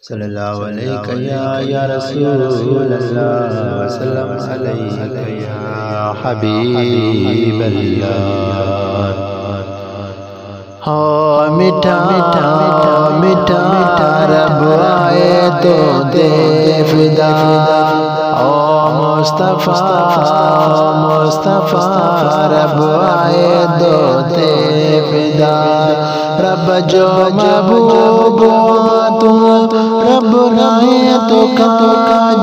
صلی اللہ علیہ یا رسول اللہ وسلم علیہ یا حبیب اللہ۔ ہاں میٹھا میٹھا رب آئے تو دے فدا، او مصطفیٰ رب آئے تو دے فدا، رب جو محبوب تو رب نہیں تو کا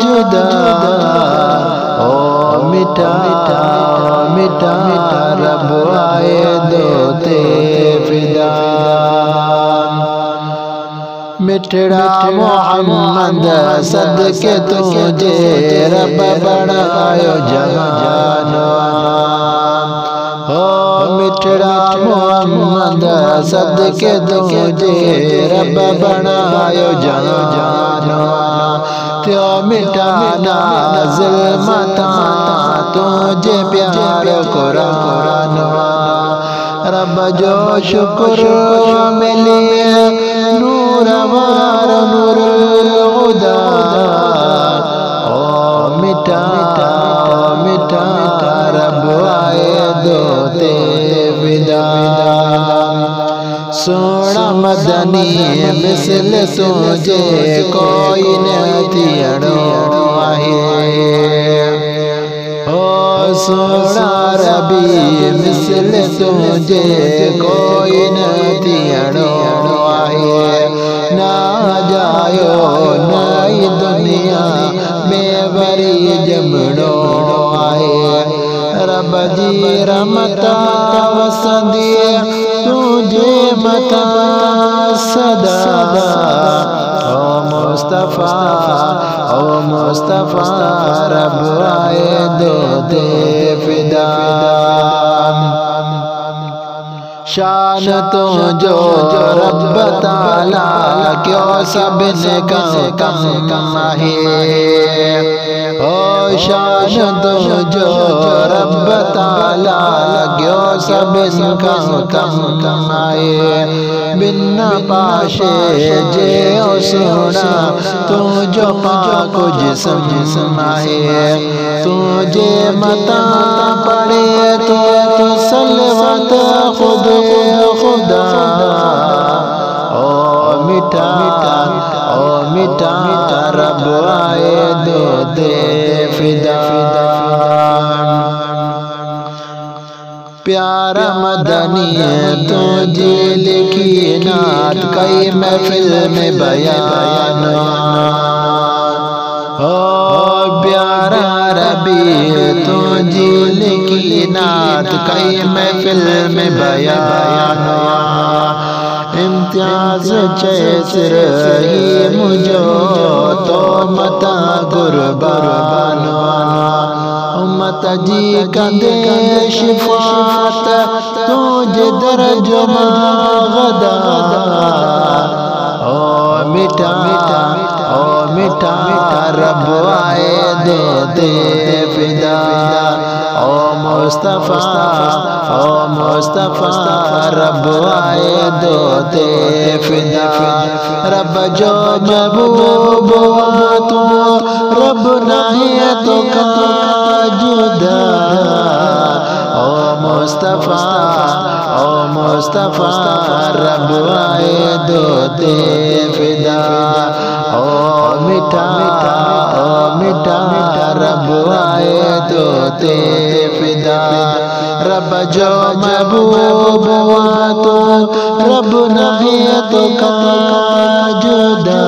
جدا، او میٹھا میٹھا رب آئے دو تے فدا، مٹھڑا محمد صدقے تجھے رب بڑھائے جہان، مٹھڑا محمد صدقے تجھے رب بڑھائے جہان، تو مٹانا ظلمتا تجھے پیار قرآن، رب جو شکر ملی نور وار نور الہدا، او میٹھا رب آئے دو تے فدا، سونا مدنی مثل تجھے کوئی نہیں آئے، او سونا ربی مثل تجھے کوئی نہیں آئے، نہ جایو نئی دنیا میں بری جمڑو آئے، رب دی رحمتا وسدی تجھے متا صدا، او مصطفیٰ رب آئے دو دے فدا، شان تو جو رب تعالیٰ کیوں سب نے کم ہے، او شان تو جو رب تعالیٰ کیوں سب نے کم ہے، بنا پاشے جے او سونا تو جو پاک جسم ہے، تجھے متا پڑے تو سلوات خود خدا، او میٹھا رب آئے دو دے فدا، پیارا مدنی تجھے لکھی نعت کئی محفل میں بیان، او پیارا ربی تجھے لکھی نعت کئی محفل میں بیان، امتیاز چیسر ہی مجھو تو متا قربان، امت جی کا دے شفاعت تجھے درج غدا، او میٹھا رب آئے دو دے فدا، او مصطفیٰ رب آئے دو دے فدا، رب جو محبوب تو رب نہیں تو کا جدا، او مصطفیٰ رب آئے دو دے فدا، او میٹھا رب آئے دو دے فدا، رب جو محبوب تو رب نہیں تو کا جدا،